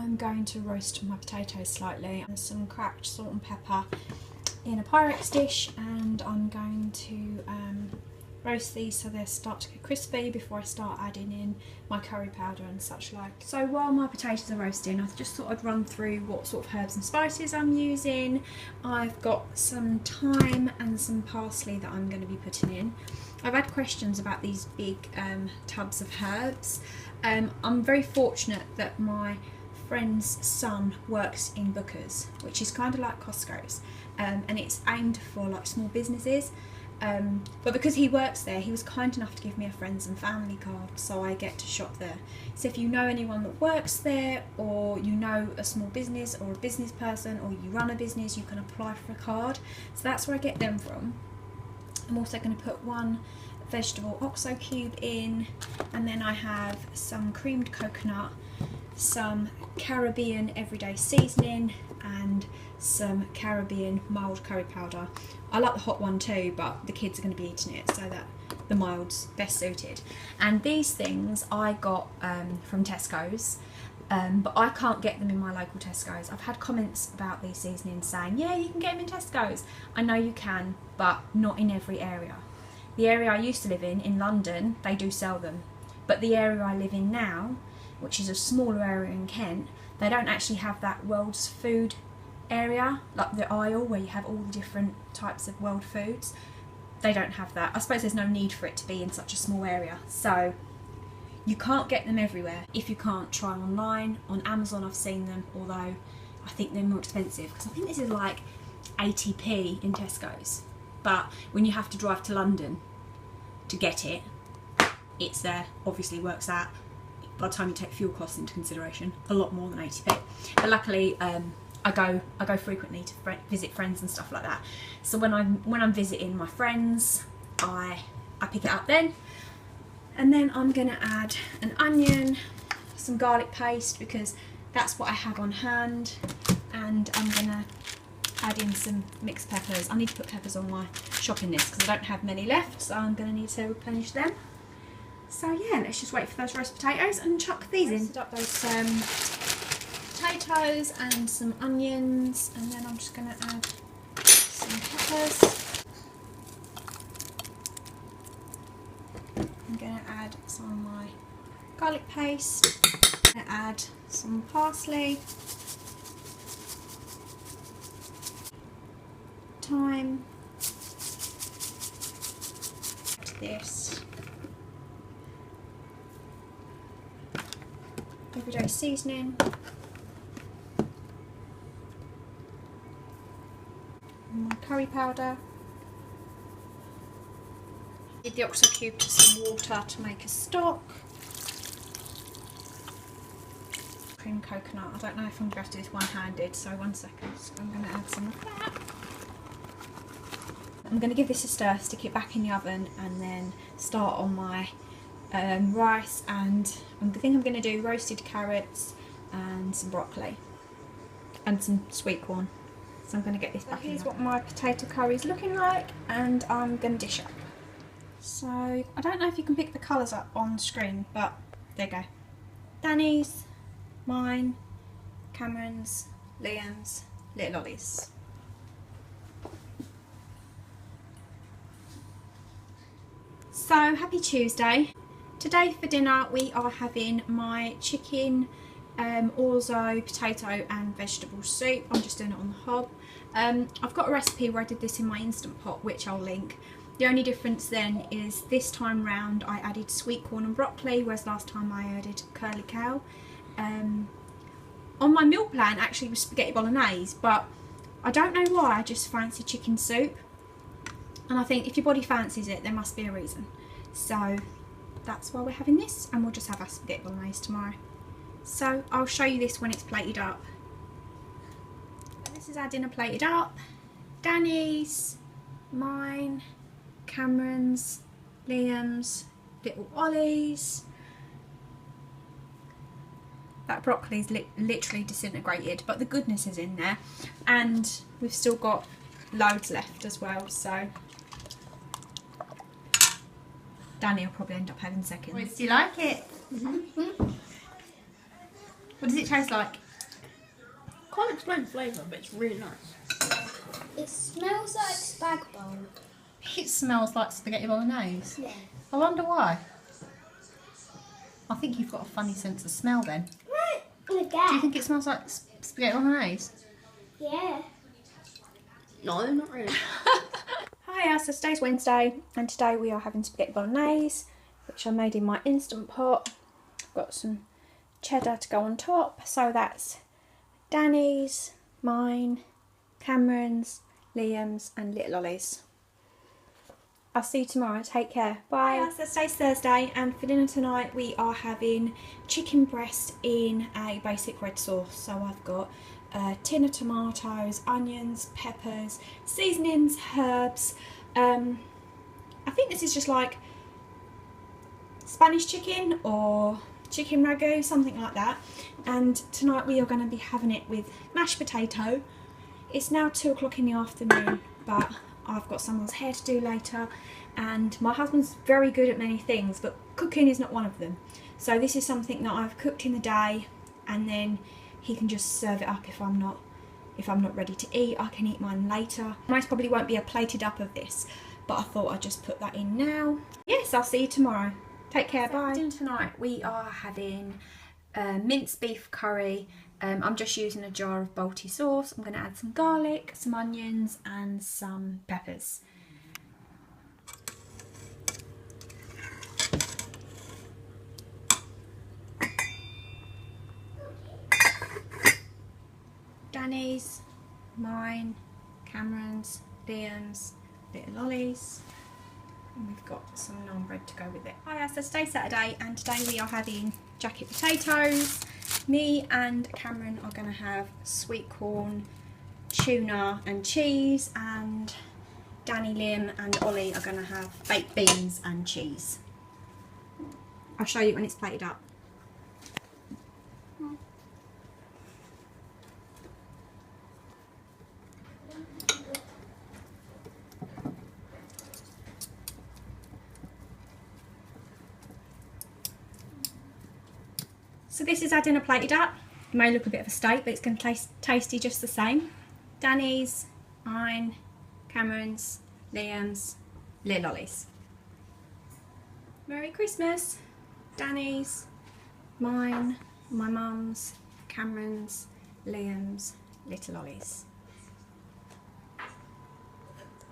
I'm going to roast my potatoes slightly and some cracked salt and pepper in a Pyrex dish, and I'm going to roast these so they start to get crispy before I start adding in my curry powder and such like. So while my potatoes are roasting, I just thought I'd run through what sort of herbs and spices I'm using. I've got some thyme and some parsley that I'm going to be putting in. I've had questions about these big tubs of herbs. I'm very fortunate that my friend's son works in Booker's, which is kind of like Costco's, and it's aimed for like small businesses. But because he works there, he was kind enough to give me a friends and family card, so I get to shop there. So if you know anyone that works there, or you know a small business or a business person, or you run a business, you can apply for a card. So that's where I get them from. I'm also going to put one vegetable oxo cube in, and then I have some creamed coconut, some Caribbean everyday seasoning, and some Caribbean mild curry powder. I like the hot one too, but the kids are going to be eating it, so that the mild's best suited. And these things I got from Tesco's, but I can't get them in my local Tesco's. I've had comments about these seasonings saying, yeah, you can get them in Tesco's. I know you can, but not in every area. The area I used to live in London, they do sell them. But the area I live in now, which is a smaller area in Kent, they don't actually have that world's food area, like the aisle where you have all the different types of world foods. They don't have that. I suppose there's no need for it to be in such a small area. So you can't get them everywhere. If you can't, try online. On Amazon I've seen them, although I think they're more expensive, because I think this is like 80p in Tesco's. But when you have to drive to London to get it, it's there. Obviously works out, by the time you take fuel costs into consideration, a lot more than 80p. But luckily I go frequently to visit friends and stuff like that. So when I'm visiting my friends, I pick it up then. And then I'm gonna add an onion, some garlic paste, because that's what I have on hand, and I'm gonna add in some mixed peppers. I need to put peppers on my shopping list because I don't have many left, so I'm gonna need to replenish them. So yeah, let's just wait for those roast potatoes and chuck these in. Roasted up those potatoes and some onions, and then I'm just gonna add some peppers. I'm gonna add some of my garlic paste. I'm gonna add some parsley, thyme, this everyday seasoning, and my curry powder. Add the oxo cube to some water to make a stock. Cream coconut. I don't know if I'm going to have to do this one-handed, so 1 second. So I'm going to add some of that. I'm going to give this a stir, stick it back in the oven, and then start on my rice, and I think I'm going to do roasted carrots and some broccoli and some sweet corn. So I'm going to get this back in. Here's what my potato curry is looking like, and I'm going to dish up. So I don't know if you can pick the colours up on screen, but there you go. Danny's, mine, Cameron's, Liam's, Little Ollie's. So happy Tuesday. Today for dinner we are having my chicken orzo, potato and vegetable soup. I'm just doing it on the hob. I've got a recipe where I did this in my Instant Pot, which I'll link. The only difference then is this time round I added sweet corn and broccoli, whereas last time I added curly cow. On my meal plan actually was spaghetti bolognese, but I don't know why, I just fancy chicken soup. And I think if your body fancies it, there must be a reason. So that's why we're having this, and we'll just have our spaghetti bolognese tomorrow. So I'll show you this when it's plated up. This is our dinner plated up. Danny's, mine, Cameron's, Liam's, Little Ollie's. That broccoli's literally disintegrated, but the goodness is in there, and we've still got loads left as well, so Danny will probably end up having seconds. Do you like it? Mm-hmm. What does it taste like? Can't explain the flavour, but it's really nice. It smells like spag bowl. It smells like spaghetti bolognese. Yeah. I wonder why. I think you've got a funny sense of smell then. Right. Do you think it smells like spaghetti bolognese? Yeah. No, not really. Hiya, so today's Wednesday and today we are having spaghetti bolognese, which I made in my Instant Pot. I've got some cheddar to go on top, so that's Danny's, mine, Cameron's, Liam's and Little Ollie's. I'll see you tomorrow, take care, bye. Hiya, so today's Thursday and for dinner tonight we are having chicken breast in a basic red sauce. So I've got a tin of tomatoes, onions, peppers, seasonings, herbs. I think this is just like Spanish chicken or chicken ragu, something like that. And tonight we are going to be having it with mashed potato. It's now 2 o'clock in the afternoon, but I've got someone's hair to do later and my husband's very good at many things, but cooking is not one of them. So this is something that I've cooked in the day and then he can just serve it up if I'm not ready to eat. I can eat mine later. Most probably won't be a plated up of this, but I thought I'd just put that in now. Yes, I'll see you tomorrow. Take care, bye. Dinner tonight we are having minced beef curry. I'm just using a jar of Balti sauce. I'm going to add some garlic, some onions and some peppers. Danny's, mine, Cameron's, Liam's, Little Ollie's, and we've got some naan bread to go with it. Hiya, so today's Saturday and today we are having jacket potatoes. Me and Cameron are going to have sweet corn, tuna and cheese, and Danny, Liam and Ollie are going to have baked beans and cheese. I'll show you when it's plated up. So this is our dinner plated up. It may look a bit of a steak, but it's going to taste tasty just the same. Danny's, mine, Cameron's, Liam's, Little Ollie's. Merry Christmas. Danny's, mine, my mum's, Cameron's, Liam's, Little Ollie's.